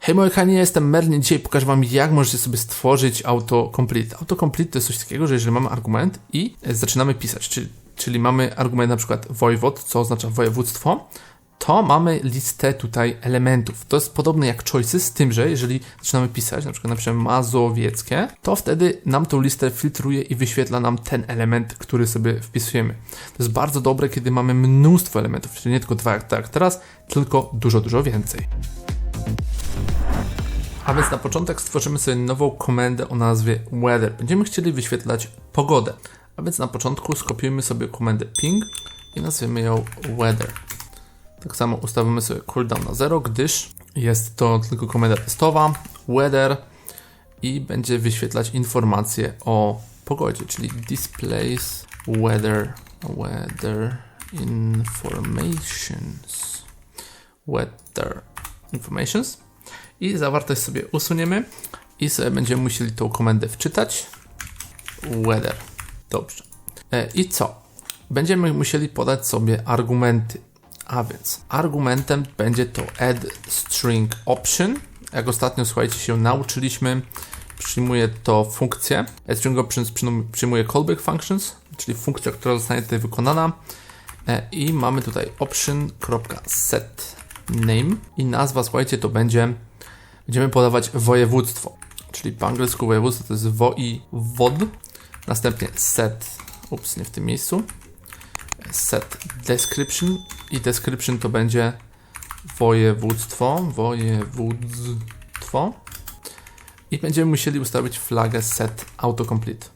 Hej moi kochani, ja jestem Merlin. Dzisiaj pokażę wam, jak możecie sobie stworzyć autocomplete. Autocomplete to jest coś takiego, że jeżeli mamy argument i zaczynamy pisać, czyli mamy argument na przykład wojewód, co oznacza województwo, to mamy listę tutaj elementów. To jest podobne jak choices, z tym, że jeżeli zaczynamy pisać, na przykład napiszemy mazowieckie, to wtedy nam tą listę filtruje i wyświetla nam ten element, który sobie wpisujemy. To jest bardzo dobre, kiedy mamy mnóstwo elementów, czyli nie tylko dwa jak teraz, tylko dużo więcej. A więc na początek stworzymy sobie nową komendę o nazwie weather. Będziemy chcieli wyświetlać pogodę. A więc na początku skopiujemy sobie komendę ping i nazwiemy ją weather. Tak samo ustawimy sobie cooldown na 0, gdyż jest to tylko komenda testowa, weather, i będzie wyświetlać informacje o pogodzie, czyli displays weather informations. I zawartość sobie usuniemy i sobie będziemy musieli tą komendę wczytać. Weather. Dobrze. I co? Będziemy musieli podać sobie argumenty. A więc argumentem będzie to add string option. Jak ostatnio, słuchajcie, się nauczyliśmy, przyjmuje to funkcję. Add string options przyjmuje callback functions, czyli funkcja, która zostanie tutaj wykonana. I mamy tutaj option.set name i nazwa, słuchajcie, to będziemy podawać województwo, czyli po angielsku województwo to jest wod, następnie set, nie w tym miejscu, set description i description to będzie województwo i będziemy musieli ustawić flagę set autocomplete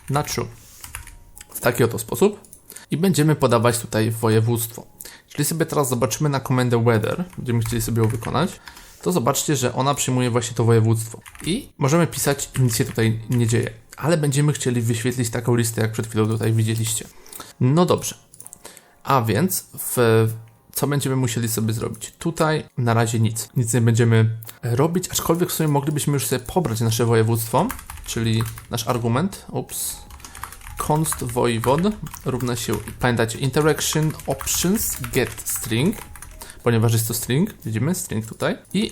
na true w taki oto sposób i będziemy podawać tutaj województwo. Jeżeli sobie teraz zobaczymy na komendę weather, będziemy chcieli sobie ją wykonać, to zobaczcie, że ona przyjmuje właśnie to województwo. I możemy pisać, nic się tutaj nie dzieje, ale będziemy chcieli wyświetlić taką listę, jak przed chwilą tutaj widzieliście. No dobrze, a więc co będziemy musieli sobie zrobić? Tutaj na razie nic nie będziemy robić, aczkolwiek w sumie moglibyśmy już sobie pobrać nasze województwo, czyli nasz argument, const wojewod równa się, pamiętacie, interaction options get string, ponieważ jest to string, widzimy string tutaj, i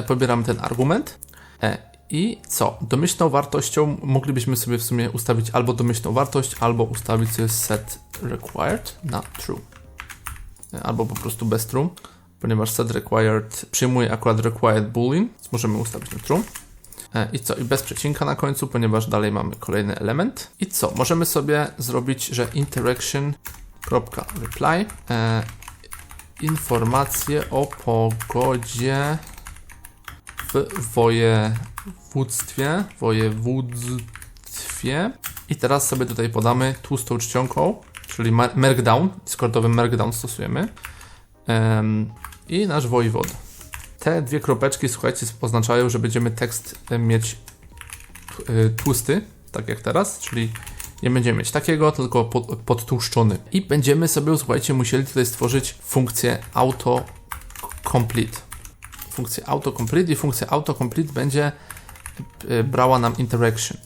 pobieramy ten argument. I co? Domyślną wartością moglibyśmy sobie w sumie ustawić albo domyślną wartość, albo ustawić sobie set required na true, albo po prostu bez true, ponieważ set required przyjmuje akurat required boolean, więc możemy ustawić na true. I co? I bez przecinka na końcu, ponieważ dalej mamy kolejny element. I co? Możemy sobie zrobić, że interaction.reply informacje o pogodzie w województwie. I teraz sobie tutaj podamy tłustą czcionką, czyli markdown, discordowy markdown stosujemy. I nasz wojewód. Te dwie kropeczki, słuchajcie, oznaczają, że będziemy tekst mieć tłusty, tak jak teraz, czyli nie będziemy mieć takiego, tylko podtłuszczony. I będziemy sobie, słuchajcie, musieli tutaj stworzyć funkcję autocomplete. Funkcję autocomplete i funkcja autocomplete będzie brała nam interaction.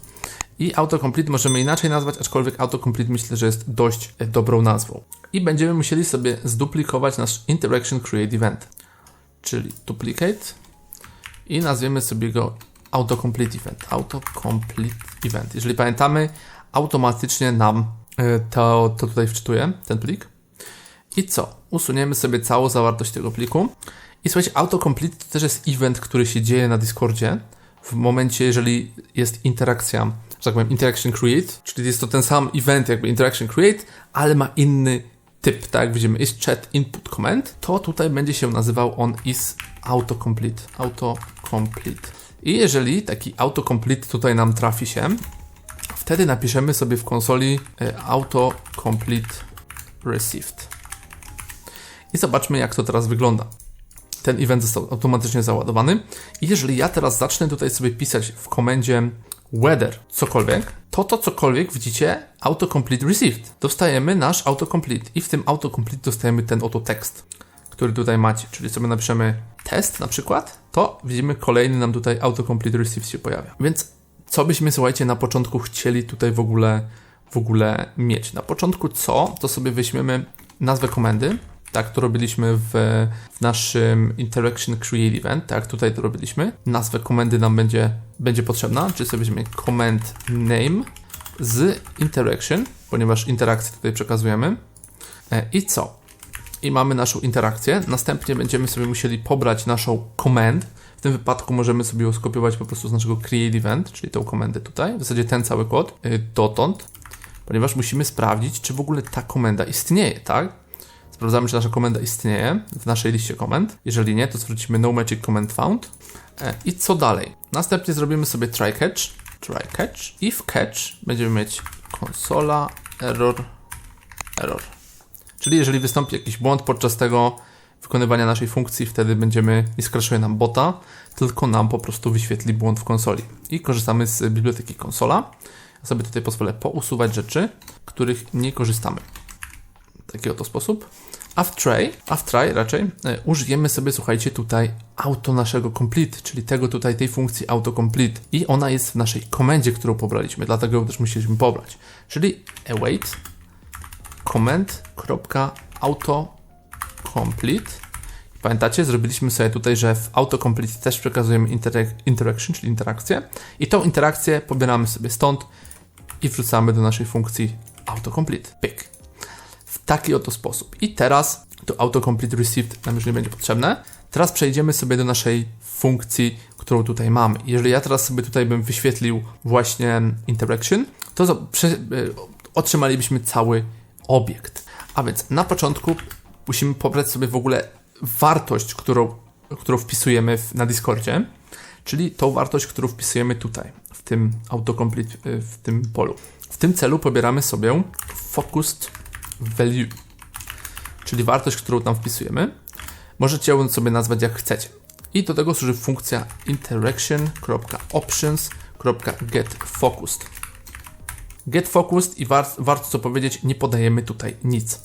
I autocomplete możemy inaczej nazwać, aczkolwiek autocomplete myślę, że jest dość dobrą nazwą. I będziemy musieli sobie zduplikować nasz interaction create event, czyli duplicate i nazwiemy sobie go autocomplete event. Jeżeli pamiętamy, automatycznie nam to tutaj wczytuje ten plik. I co? Usuniemy sobie całą zawartość tego pliku. I słuchajcie, autocomplete to też jest event, który się dzieje na Discordzie w momencie, jeżeli jest interakcja, że tak powiem, interaction create, czyli jest to ten sam event jakby interaction create, ale ma inny typ, tak jak widzimy, is chat input command, to tutaj będzie się nazywał on is autocomplete. I jeżeli taki autocomplete tutaj nam trafi się, wtedy napiszemy sobie w konsoli autocomplete received. I zobaczmy, jak to teraz wygląda. Ten event został automatycznie załadowany. I jeżeli ja teraz zacznę tutaj sobie pisać w komendzie weather cokolwiek, to cokolwiek, widzicie, autocomplete received. Dostajemy nasz autocomplete i w tym autocomplete dostajemy ten oto tekst, który tutaj macie. Czyli sobie napiszemy test na przykład, to widzimy kolejny nam tutaj autocomplete received się pojawia. Więc co byśmy, słuchajcie, na początku chcieli tutaj w ogóle mieć? Na początku to sobie weźmiemy nazwę komendy Tak, to robiliśmy w naszym Interaction Create Event, tak, tutaj to robiliśmy. Nazwę komendy nam będzie potrzebna, czyli sobie weźmiemy command name z interaction, ponieważ interakcję tutaj przekazujemy. I co? I mamy naszą interakcję. Następnie będziemy sobie musieli pobrać naszą command. W tym wypadku możemy sobie ją skopiować po prostu z naszego create event, czyli tą komendę tutaj. W zasadzie ten cały kod dotąd, ponieważ musimy sprawdzić, czy w ogóle ta komenda istnieje, tak? Sprawdzamy, czy nasza komenda istnieje w naszej liście komend. Jeżeli nie, to zwrócimy no magic command found. I co dalej? Następnie zrobimy sobie try catch i w catch będziemy mieć konsola error. Czyli jeżeli wystąpi jakiś błąd podczas tego wykonywania naszej funkcji, wtedy nie skraszuje nam bota, tylko nam po prostu wyświetli błąd w konsoli. I korzystamy z biblioteki konsola. Ja sobie tutaj pozwolę pousuwać rzeczy, których nie korzystamy. W taki oto sposób. A w try raczej użyjemy sobie, słuchajcie, tutaj auto naszego complete, czyli tej funkcji autocomplete. I ona jest w naszej komendzie, którą pobraliśmy, dlatego ją też musieliśmy pobrać. Czyli await command.autocomplete. Pamiętacie, zrobiliśmy sobie tutaj, że w autocomplete też przekazujemy interaction, czyli interakcję. I tą interakcję pobieramy sobie stąd i wrzucamy do naszej funkcji autocomplete. Pyk. W taki oto sposób. I teraz to autocomplete received nam już nie będzie potrzebne. Teraz przejdziemy sobie do naszej funkcji, którą tutaj mamy. Jeżeli ja teraz sobie tutaj bym wyświetlił właśnie interaction, to otrzymalibyśmy cały obiekt. A więc na początku musimy pobrać sobie w ogóle wartość, którą wpisujemy na Discordzie, czyli tą wartość, którą wpisujemy tutaj, w tym autocomplete, w tym polu. W tym celu pobieramy sobie focused value, czyli wartość, którą tam wpisujemy. Możecie ją sobie nazwać jak chcecie. I do tego służy funkcja interaction.options.getFocused. GetFocused i warto co powiedzieć, nie podajemy tutaj nic.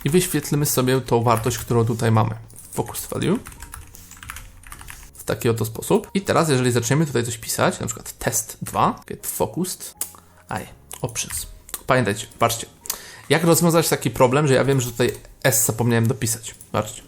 I wyświetlimy sobie tą wartość, którą tutaj mamy. Focused value. W taki oto sposób. I teraz, jeżeli zaczniemy tutaj coś pisać, na przykład test2, getFocused, options. Pamiętajcie, patrzcie. Jak rozwiązać taki problem, że ja wiem, że tutaj S zapomniałem dopisać. Patrzcie.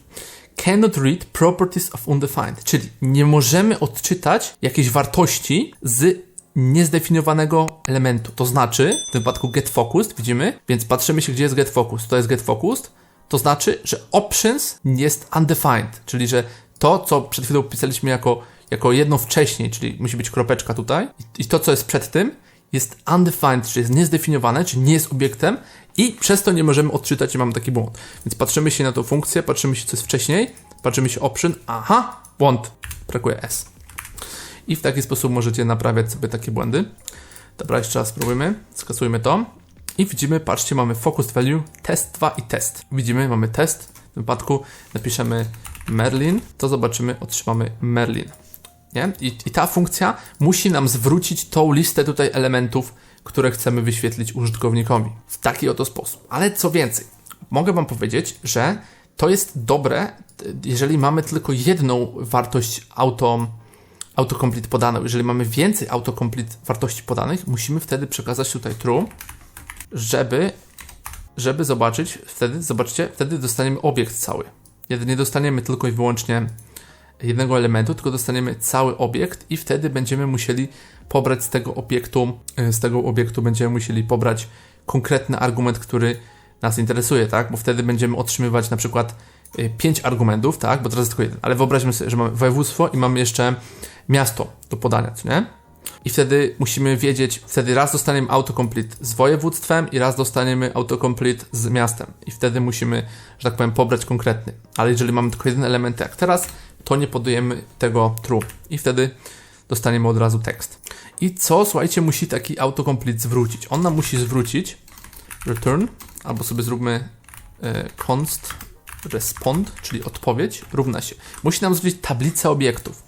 Cannot read properties of undefined, czyli nie możemy odczytać jakiejś wartości z niezdefiniowanego elementu. To znaczy, w tym wypadku getFocused, widzimy, więc patrzymy się, gdzie jest getFocused. To jest getFocused, to znaczy, że options jest undefined, czyli że to, co przed chwilą pisaliśmy jako jedno wcześniej, czyli musi być kropeczka tutaj i to, co jest przed tym, jest undefined, czyli jest niezdefiniowane, czyli nie jest obiektem i przez to nie możemy odczytać i mamy taki błąd. Więc patrzymy się na tą funkcję, patrzymy się, co jest wcześniej, patrzymy się option, aha, błąd, brakuje S. I w taki sposób możecie naprawiać sobie takie błędy. Dobra, jeszcze raz spróbujmy, skasujmy to i widzimy, patrzcie, mamy focused value, test2 i test. Widzimy, mamy test, w tym wypadku napiszemy Merlin, to zobaczymy, otrzymamy Merlin. Nie? I ta funkcja musi nam zwrócić tą listę tutaj elementów, które chcemy wyświetlić użytkownikowi. W taki oto sposób. Ale co więcej, mogę Wam powiedzieć, że to jest dobre, jeżeli mamy tylko jedną wartość autocomplete podaną. Jeżeli mamy więcej autocomplete wartości podanych, musimy wtedy przekazać tutaj true, żeby zobaczyć, wtedy dostaniemy obiekt cały. Nie dostaniemy tylko i wyłącznie jednego elementu, tylko dostaniemy cały obiekt i wtedy będziemy musieli pobrać z tego obiektu będziemy musieli pobrać konkretny argument, który nas interesuje, tak? Bo wtedy będziemy otrzymywać na przykład 5 argumentów, tak? Bo teraz jest tylko jeden, ale wyobraźmy sobie, że mamy województwo i mamy jeszcze miasto do podania, co nie? I wtedy musimy wiedzieć, wtedy raz dostaniemy autocomplete z województwem i raz dostaniemy autocomplete z miastem. I wtedy musimy, że tak powiem, pobrać konkretny. Ale jeżeli mamy tylko jeden element jak teraz, to nie podajemy tego true. I wtedy dostaniemy od razu tekst. I co, słuchajcie, musi taki autocomplete zwrócić? On nam musi zwrócić return, albo sobie zróbmy const respond, czyli odpowiedź, równa się. Musi nam zwrócić tablicę obiektów.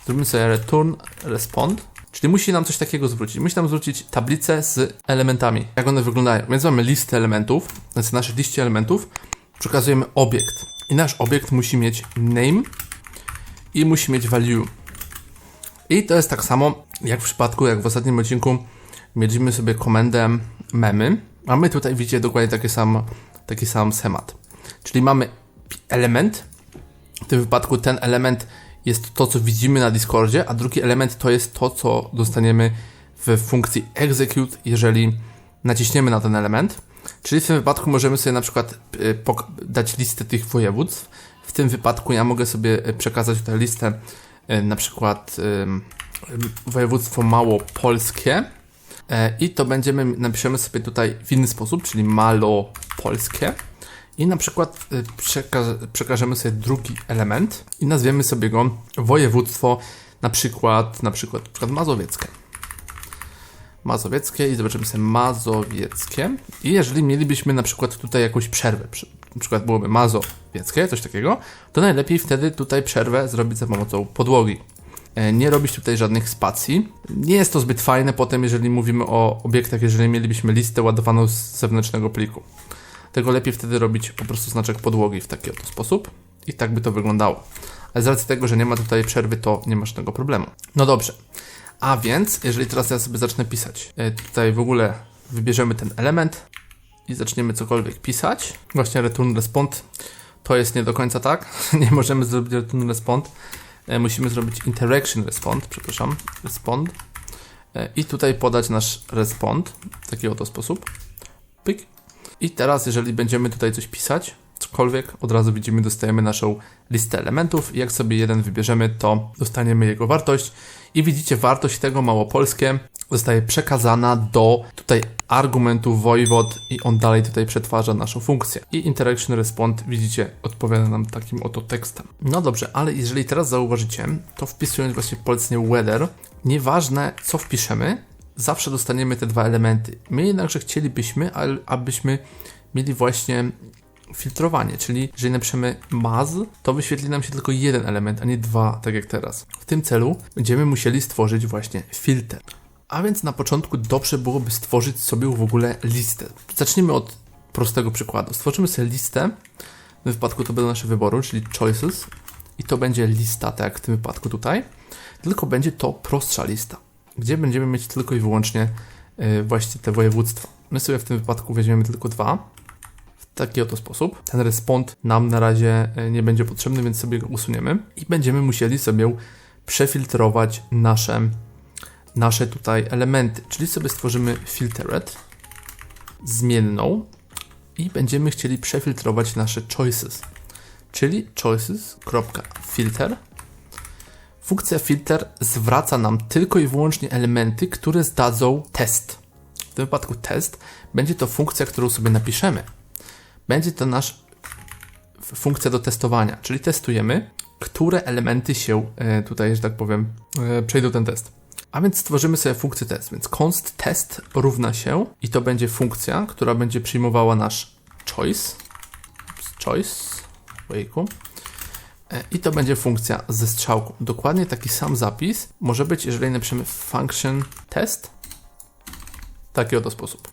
Zrobimy sobie return respond, czyli musi nam coś takiego zwrócić. Musi nam zwrócić tablicę z elementami, jak one wyglądają. Więc mamy listę elementów, więc w naszej liście elementów przekazujemy obiekt. I nasz obiekt musi mieć name i musi mieć value. I to jest tak samo, jak w przypadku, jak w ostatnim odcinku mieliśmy sobie komendę memy, a my tutaj widzicie dokładnie taki sam schemat. Czyli mamy element, w tym wypadku ten element jest to, co widzimy na Discordzie, a drugi element to jest to, co dostaniemy w funkcji execute, jeżeli naciśniemy na ten element. Czyli w tym wypadku możemy sobie na przykład dać listę tych województw. W tym wypadku ja mogę sobie przekazać tutaj listę na przykład województwo małopolskie i to napiszemy sobie tutaj w inny sposób, czyli malopolskie i na przykład przekażemy sobie drugi element i nazwiemy sobie go województwo na przykład mazowieckie i zobaczymy sobie mazowieckie i jeżeli mielibyśmy na przykład tutaj jakąś przerwę, na przykład byłoby mazowieckie, coś takiego, to najlepiej wtedy tutaj przerwę zrobić za pomocą podłogi. Nie robić tutaj żadnych spacji. Nie jest to zbyt fajne potem, jeżeli mówimy o obiektach, jeżeli mielibyśmy listę ładowaną z zewnętrznego pliku. Tego lepiej wtedy robić po prostu znaczek podłogi w taki oto sposób i tak by to wyglądało. Ale z racji tego, że nie ma tutaj przerwy, to nie ma żadnego problemu. No dobrze. A więc, jeżeli teraz ja sobie zacznę pisać, tutaj w ogóle wybierzemy ten element i zaczniemy cokolwiek pisać. Właśnie return respond to jest nie do końca tak. Nie możemy zrobić return respond. Musimy zrobić interaction respond, respond i tutaj podać nasz respond w taki oto sposób. Pyk. I teraz, jeżeli będziemy tutaj coś pisać, cokolwiek, od razu widzimy, dostajemy naszą listę elementów i jak sobie jeden wybierzemy, to dostaniemy jego wartość i widzicie, wartość tego małopolskie zostaje przekazana do tutaj argumentu wojewód i on dalej tutaj przetwarza naszą funkcję. I interaction respond, widzicie, odpowiada nam takim oto tekstem. No dobrze, ale jeżeli teraz zauważycie, to wpisując właśnie polecenie weather, nieważne co wpiszemy, zawsze dostaniemy te dwa elementy. My jednakże chcielibyśmy, abyśmy mieli właśnie filtrowanie, czyli jeżeli napiszemy maz, to wyświetli nam się tylko jeden element, a nie dwa, tak jak teraz. W tym celu będziemy musieli stworzyć właśnie filtr. A więc na początku dobrze byłoby stworzyć sobie w ogóle listę. Zacznijmy od prostego przykładu. Stworzymy sobie listę, w tym wypadku to będą nasze wybory, czyli choices i to będzie lista, tak jak w tym wypadku tutaj, tylko będzie to prostsza lista, gdzie będziemy mieć tylko i wyłącznie właśnie te województwa. My sobie w tym wypadku weźmiemy tylko dwa, w taki oto sposób. Ten respond nam na razie nie będzie potrzebny, więc sobie go usuniemy i będziemy musieli sobie przefiltrować nasze tutaj elementy, czyli sobie stworzymy filtered, zmienną i będziemy chcieli przefiltrować nasze choices, czyli choices.filter. Funkcja filter zwraca nam tylko i wyłącznie elementy, które zdadzą test. W tym wypadku test będzie to funkcja, którą sobie napiszemy. Będzie to nasza funkcja do testowania, czyli testujemy, które elementy się tutaj, że tak powiem, przejdą ten test. A więc stworzymy sobie funkcję test, więc const test równa się i to będzie funkcja, która będzie przyjmowała nasz choice, i to będzie funkcja ze strzałką. Dokładnie taki sam zapis może być, jeżeli napiszemy function test w taki oto sposób.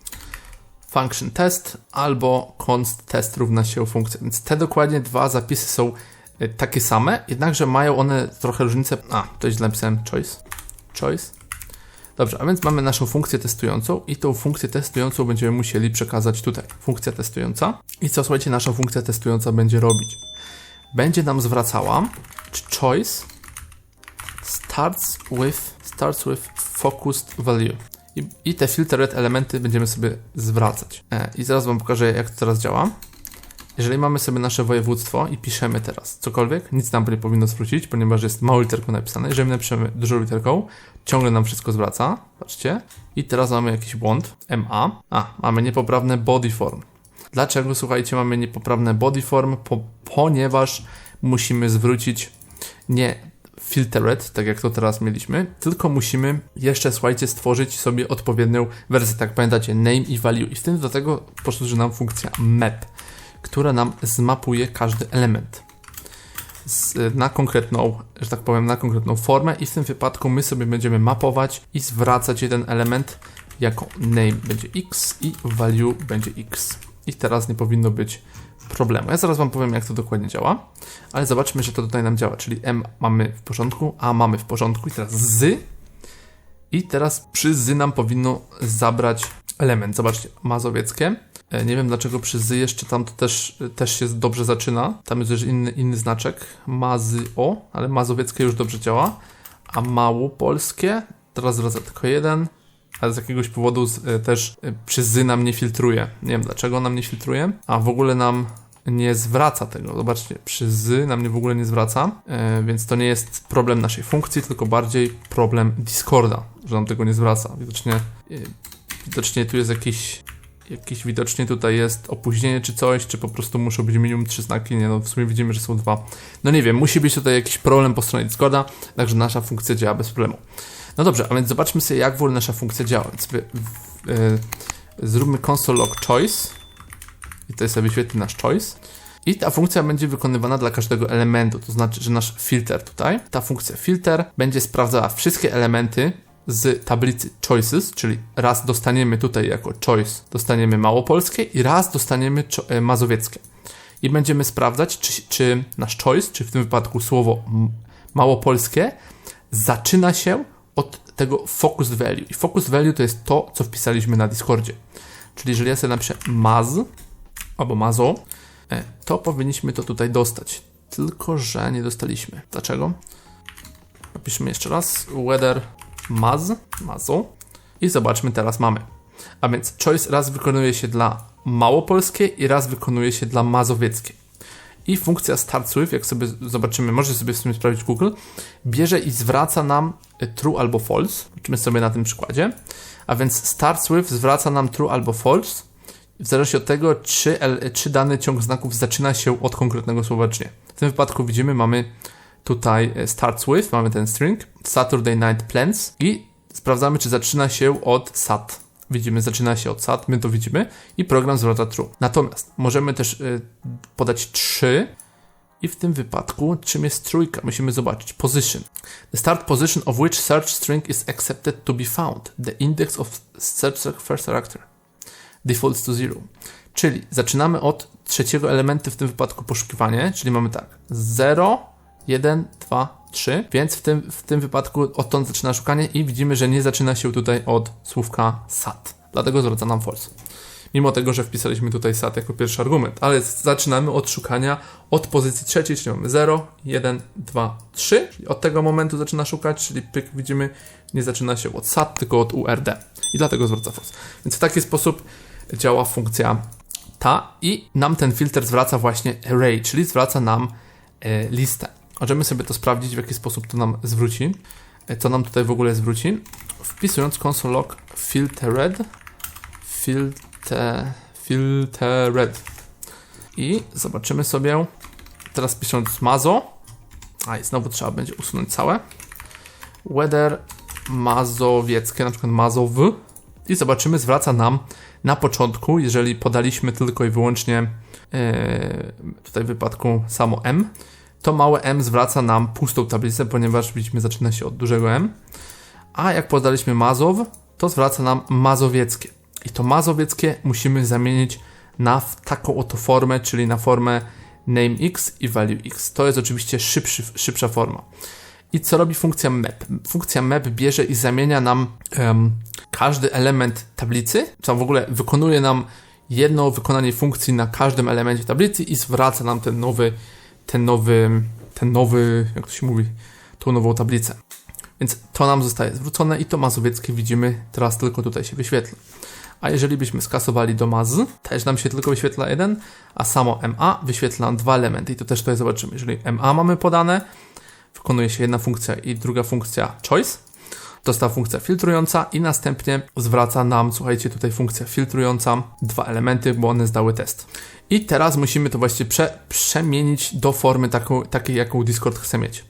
Function test albo const test równa się funkcja. Więc te dokładnie dwa zapisy są takie same, jednakże mają one trochę różnicę. To źle napisałem choice. Dobrze, a więc mamy naszą funkcję testującą i tą funkcję testującą będziemy musieli przekazać tutaj. Funkcja testująca. I co, słuchajcie, nasza funkcja testująca będzie robić? Będzie nam zwracała, czy choice starts with focused value. I te filtered elementy będziemy sobie zwracać. I zaraz wam pokażę, jak to teraz działa. Jeżeli mamy sobie nasze województwo i piszemy teraz cokolwiek, nic nam nie powinno zwrócić, ponieważ jest małą literką napisane. Jeżeli napiszemy dużą literką, ciągle nam wszystko zwraca. Patrzcie. I teraz mamy jakiś błąd. MA. Mamy niepoprawne body form. Dlaczego, słuchajcie, mamy niepoprawne body form? Ponieważ musimy zwrócić nie filtered, tak jak to teraz mieliśmy, tylko musimy jeszcze, słuchajcie, stworzyć sobie odpowiednią wersję. Tak pamiętacie, name i value. I w tym do tego posłuży nam funkcja map, która nam zmapuje każdy element na konkretną, że tak powiem, na konkretną formę i w tym wypadku my sobie będziemy mapować i zwracać jeden element jako name będzie x i value będzie x. I teraz nie powinno być problemu. Ja zaraz wam powiem, jak to dokładnie działa, ale zobaczmy, że to tutaj nam działa, czyli m mamy w porządku, a mamy w porządku i teraz z i teraz przy z nam powinno zabrać element. Zobaczcie, mazowieckie. Nie wiem dlaczego przy z jeszcze tam to też się dobrze zaczyna. Tam jest też inny znaczek. Mazio, ale mazowieckie już dobrze działa. A małopolskie, teraz zwraca tylko jeden, ale z jakiegoś powodu też przy z nam nie filtruje. Nie wiem dlaczego nam nie filtruje, a w ogóle nam nie zwraca tego. Zobaczcie, przy z nam w ogóle nie zwraca, więc to nie jest problem naszej funkcji, tylko bardziej problem Discorda, że nam tego nie zwraca. Widocznie tu jest widocznie tutaj jest opóźnienie czy coś, czy po prostu muszą być minimum 3 znaki, nie no w sumie widzimy, że są 2. No nie wiem, musi być tutaj jakiś problem po stronie Discorda, także nasza funkcja działa bez problemu. No dobrze, a więc zobaczmy sobie jak w ogóle nasza funkcja działa, więc sobie zróbmy console log choice i tutaj sobie wyświetli nasz choice i ta funkcja będzie wykonywana dla każdego elementu, to znaczy, że nasz filter tutaj, ta funkcja filter będzie sprawdzała wszystkie elementy z tablicy choices, czyli raz dostaniemy tutaj jako choice, dostaniemy małopolskie i raz dostaniemy mazowieckie. I będziemy sprawdzać, czy nasz choice, czy w tym wypadku słowo małopolskie, zaczyna się od tego focused value. I focused value to jest to, co wpisaliśmy na Discordzie. Czyli jeżeli ja sobie napiszę maz albo mazo, to powinniśmy to tutaj dostać. Tylko że nie dostaliśmy. Dlaczego? Napiszmy jeszcze raz whether mazo i zobaczmy, teraz mamy. A więc choice raz wykonuje się dla małopolskie i raz wykonuje się dla mazowieckie. I funkcja start with, jak sobie zobaczymy, możecie sobie w sumie sprawdzić Google, bierze i zwraca nam true albo false. Zobaczymy sobie na tym przykładzie. A więc start with zwraca nam true albo false, w zależności od tego, czy dany ciąg znaków zaczyna się od konkretnego słowa, czy nie. W tym wypadku widzimy, mamy tutaj starts with, mamy ten string, Saturday Night Plans i sprawdzamy, czy zaczyna się od SAT. Widzimy, zaczyna się od SAT, my to widzimy i program zwraca true. Natomiast możemy też podać 3 i w tym wypadku czym jest trójka? Musimy zobaczyć position. The start position of which search string is accepted to be found. The index of search first character defaults to 0. Czyli zaczynamy od trzeciego elementu, w tym wypadku poszukiwanie, czyli mamy tak 0, 1, 2, 3, więc w tym wypadku odtąd zaczyna szukanie i widzimy, że nie zaczyna się tutaj od słówka SAT. Dlatego zwraca nam false. Mimo tego, że wpisaliśmy tutaj SAT jako pierwszy argument, ale zaczynamy od szukania od pozycji trzeciej, czyli mamy 0, 1, 2, 3. Czyli od tego momentu zaczyna szukać, czyli pyk, widzimy, nie zaczyna się od SAT, tylko od URD. I dlatego zwraca false. Więc w taki sposób działa funkcja ta i nam ten filtr zwraca właśnie array, czyli zwraca nam listę. Możemy sobie to sprawdzić, w jaki sposób to nam zwróci. Co nam tutaj w ogóle zwróci? Wpisując console log filtered i zobaczymy sobie, teraz pisząc mazo, i znowu trzeba będzie usunąć całe, whether mazowieckie, na przykład mazow, i zobaczymy, zwraca nam na początku, jeżeli podaliśmy tylko i wyłącznie tutaj w wypadku samo M, to małe m zwraca nam pustą tablicę, ponieważ widzimy, zaczyna się od dużego M, a jak podaliśmy mazow, to zwraca nam mazowieckie. I to mazowieckie musimy zamienić na taką oto formę, czyli na formę name x i value x. To jest oczywiście szybsza forma. I co robi funkcja map? Funkcja map bierze i zamienia nam każdy element tablicy, co w ogóle wykonuje nam jedno wykonanie funkcji na każdym elemencie tablicy i zwraca nam ten nowy, jak to się mówi, tą nową tablicę. Więc to nam zostaje zwrócone i to mazowieckie widzimy, teraz tylko tutaj się wyświetla. A jeżeli byśmy skasowali do maz, też nam się tylko wyświetla jeden, a samo ma wyświetla nam 2 elementy i to też tutaj zobaczymy. Jeżeli ma mamy podane, wykonuje się jedna funkcja i druga funkcja choice, to jest ta funkcja filtrująca i następnie zwraca nam, słuchajcie, tutaj funkcja filtrująca 2 elementy, bo one zdały test. I teraz musimy to właściwie przemienić do formy takiej, jaką Discord chce mieć.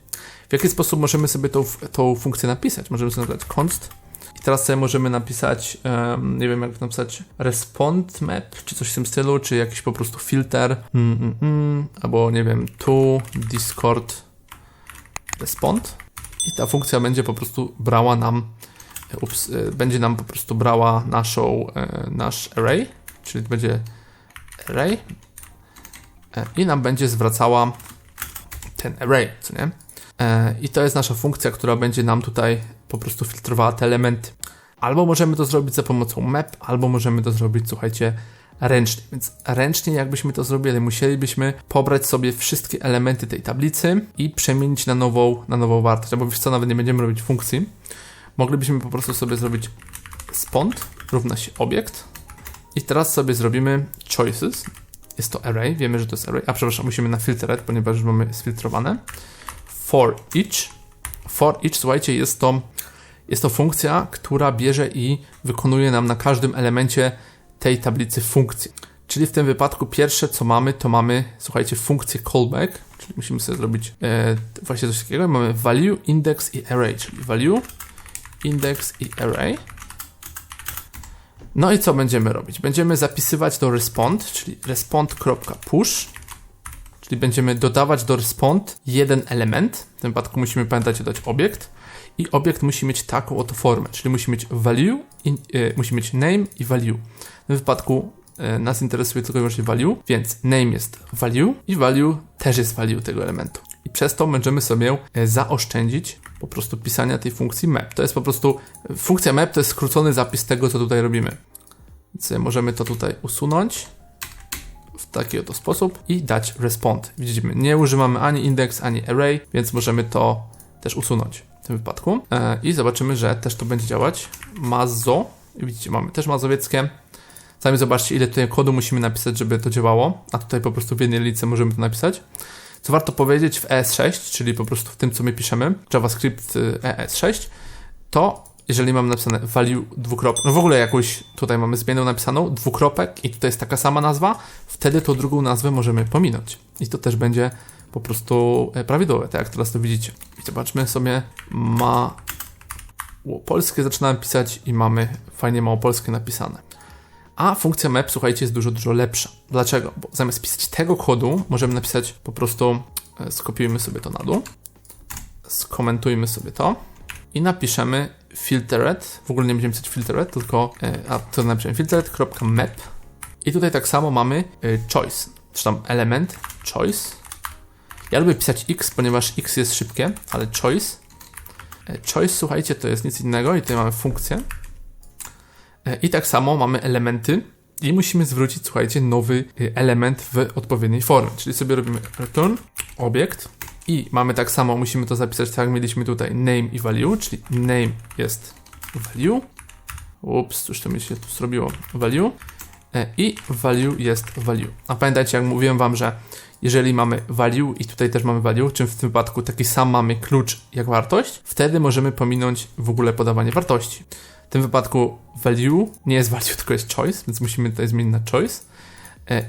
W jaki sposób możemy sobie tą funkcję napisać? Możemy sobie napisać const i teraz sobie możemy napisać, nie wiem jak napisać, respond map, czy coś w tym stylu, czy jakiś po prostu filter, albo nie wiem, to Discord respond i ta funkcja będzie po prostu brała nam, będzie nam po prostu brała nasz array, czyli będzie array i nam będzie zwracała ten array, co nie? I to jest nasza funkcja, która będzie nam tutaj po prostu filtrowała te elementy. Albo możemy to zrobić za pomocą map, albo możemy to zrobić, słuchajcie, ręcznie. Więc ręcznie jakbyśmy to zrobili, musielibyśmy pobrać sobie wszystkie elementy tej tablicy i przemienić na nową wartość. Albo wiesz co, nawet nie będziemy robić funkcji. Moglibyśmy po prostu sobie zrobić spont równa się obiekt i teraz sobie zrobimy choices. Jest to array, wiemy, że to jest array. A przepraszam, musimy na filtered, ponieważ już mamy sfiltrowane. For each, słuchajcie, jest to funkcja, która bierze i wykonuje nam na każdym elemencie tej tablicy funkcję. Czyli w tym wypadku pierwsze co mamy, to mamy, słuchajcie, funkcję callback, czyli musimy sobie zrobić właśnie coś takiego. Mamy value, index i array, czyli value, index i array. No i co będziemy robić? Będziemy zapisywać do respond, czyli respond.push, czyli będziemy dodawać do respond jeden element. W tym wypadku musimy pamiętać dodać obiekt i obiekt musi mieć taką oto formę, czyli musi mieć value, musi mieć name i value. W tym wypadku nas interesuje tylko i wyłącznie value, więc name jest value i value też jest value tego elementu. I przez to będziemy sobie zaoszczędzić po prostu pisania tej funkcji map. To jest po prostu, funkcja map to jest skrócony zapis tego, co tutaj robimy. Więc możemy to tutaj usunąć w taki oto sposób i dać respond. Widzimy, nie używamy ani index, ani array, więc możemy to też usunąć w tym wypadku. I zobaczymy, że też to będzie działać. Mazo, widzicie, mamy też mazowieckie. Sami zobaczcie, ile tutaj kodu musimy napisać, żeby to działało, a tutaj po prostu w jednej linijce możemy to napisać. Co warto powiedzieć, w ES6, czyli po prostu w tym, co my piszemy, JavaScript ES6, to jeżeli mamy napisane value dwukropek, no w ogóle jakąś tutaj mamy zmianę napisaną, dwukropek i tutaj jest taka sama nazwa, wtedy tą drugą nazwę możemy pominąć. I to też będzie po prostu prawidłowe, tak jak teraz to widzicie. I zobaczmy sobie, małopolskie zaczynamy pisać i mamy fajnie małopolskie napisane. A funkcja map, słuchajcie, jest dużo lepsza. Dlaczego? Bo zamiast pisać tego kodu, możemy napisać po prostu, skopiujmy sobie to na dół, skomentujmy sobie to i napiszemy filtered, w ogóle nie będziemy pisać filtered, tylko, to napiszemy filtered.map i tutaj tak samo mamy choice, czy tam element choice. Ja lubię pisać x, ponieważ x jest szybkie, ale choice, słuchajcie, to jest nic innego i tutaj mamy funkcję. I tak samo mamy elementy i musimy zwrócić, słuchajcie, nowy element w odpowiedniej formie. Czyli sobie robimy return, obiekt i mamy tak samo, musimy to zapisać tak jak mieliśmy tutaj name i value, czyli name jest value. Ups, cóż to mi się tu zrobiło? Value i value jest value. A pamiętajcie, jak mówiłem wam, że jeżeli mamy value i tutaj też mamy value, czym w tym wypadku taki sam mamy klucz jak wartość, wtedy możemy pominąć w ogóle podawanie wartości. W tym wypadku value nie jest value, tylko jest choice, więc musimy tutaj zmienić na choice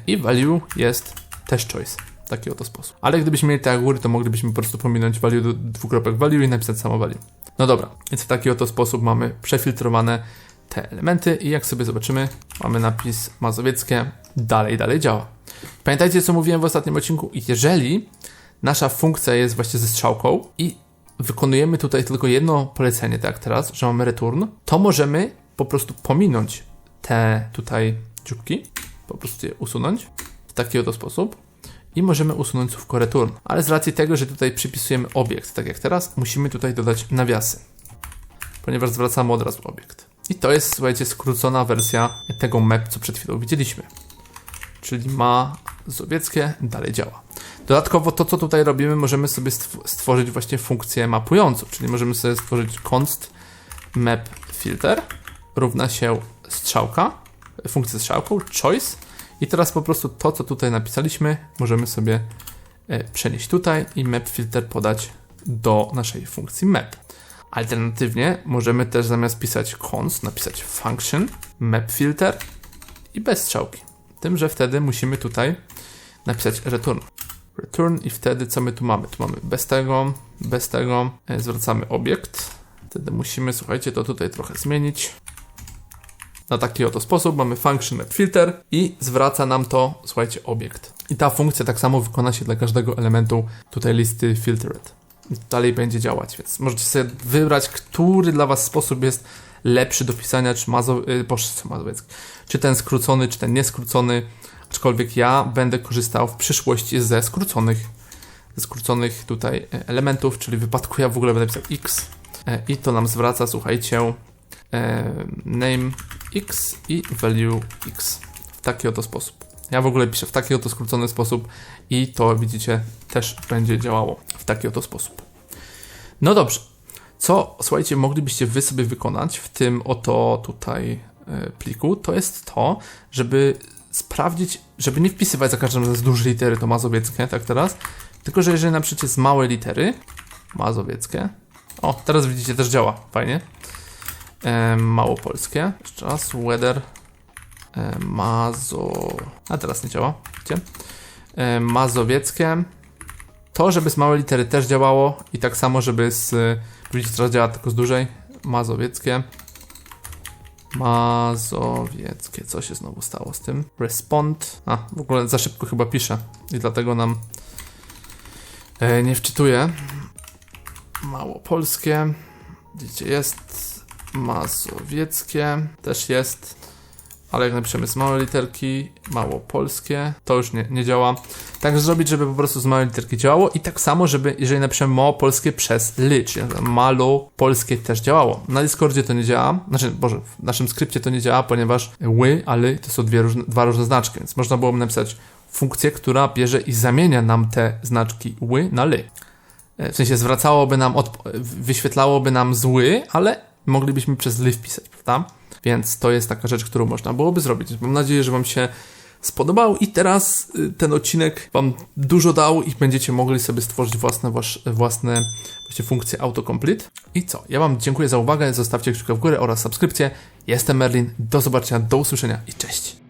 i value jest też choice. W taki oto sposób. Ale gdybyśmy mieli te jak góry, to moglibyśmy po prostu pominąć value do dwukropek value i napisać samo value. No dobra, więc w taki oto sposób mamy przefiltrowane te elementy i jak sobie zobaczymy, mamy napis mazowieckie, dalej działa. Pamiętajcie, co mówiłem w ostatnim odcinku, jeżeli nasza funkcja jest właśnie ze strzałką i wykonujemy tutaj tylko jedno polecenie, tak jak teraz, że mamy return, to możemy po prostu pominąć te tutaj dzióbki, po prostu je usunąć w taki oto sposób i możemy usunąć słówko return. Ale z racji tego, że tutaj przypisujemy obiekt, tak jak teraz, musimy tutaj dodać nawiasy, ponieważ zwracamy od razu obiekt. I to jest, słuchajcie, skrócona wersja tego map, co przed chwilą widzieliśmy. Czyli mazowieckie dalej działa. Dodatkowo to, co tutaj robimy, możemy sobie stworzyć właśnie funkcję mapującą, czyli możemy sobie stworzyć const map filter równa się strzałka, funkcja strzałką, choice i teraz po prostu to, co tutaj napisaliśmy, możemy sobie przenieść tutaj i map filter podać do naszej funkcji map. Alternatywnie możemy też zamiast pisać const, napisać function map filter i bez strzałki. Tym, że wtedy musimy tutaj napisać return i wtedy co my tu mamy? Tu mamy bez tego, zwracamy obiekt. Wtedy musimy, słuchajcie, to tutaj trochę zmienić. Na taki oto sposób mamy function map filter i zwraca nam to, słuchajcie, obiekt. I ta funkcja tak samo wykona się dla każdego elementu tutaj listy filtered. I dalej będzie działać, więc możecie sobie wybrać, który dla was sposób jest lepszy do pisania, czy mazowiecki, czy ten skrócony, czy ten nieskrócony. Aczkolwiek ja będę korzystał w przyszłości ze skróconych tutaj elementów, czyli w wypadku ja w ogóle będę pisał x i to nam zwraca, słuchajcie, name x i value x w taki oto sposób. Ja w ogóle piszę w taki oto skrócony sposób i to, widzicie, też będzie działało w taki oto sposób. No dobrze. Co, słuchajcie, moglibyście wy sobie wykonać w tym oto tutaj pliku, to jest to, żeby sprawdzić, żeby nie wpisywać za każdym razem z dużej litery to mazowieckie, tak teraz, tylko że jeżeli napiszecie z małej litery, mazowieckie, o, teraz widzicie, też działa, fajnie, małopolskie, jeszcze raz, weather, a teraz nie działa, widzicie, mazowieckie, to, żeby z małej litery też działało i tak samo, żeby z, widzicie, teraz działa tylko z dużej, mazowieckie, co się znowu stało z tym? Respond. W ogóle za szybko chyba piszę i dlatego nam nie wczytuje. Małopolskie. Widzicie, jest. Mazowieckie. Też jest. Ale jak napiszemy z małej literki, małopolskie, to już nie działa. Tak zrobić, żeby po prostu z małej literki działało i tak samo, żeby jeżeli napiszemy małopolskie przez ly, czyli malopolskie też działało. Na Discordzie to nie działa, w naszym skrypcie to nie działa, ponieważ ły, a ly to są dwa różne znaczki, więc można byłoby napisać funkcję, która bierze i zamienia nam te znaczki ły na ly. W sensie zwracałoby nam, wyświetlałoby nam z ły, ale moglibyśmy przez ly wpisać, prawda? Więc to jest taka rzecz, którą można byłoby zrobić. Mam nadzieję, że wam się spodobał i teraz ten odcinek wam dużo dał i będziecie mogli sobie stworzyć własne funkcje autocomplete. I co? Ja wam dziękuję za uwagę, zostawcie kciuka w górę oraz subskrypcję. Jestem Merlin, do zobaczenia, do usłyszenia i cześć!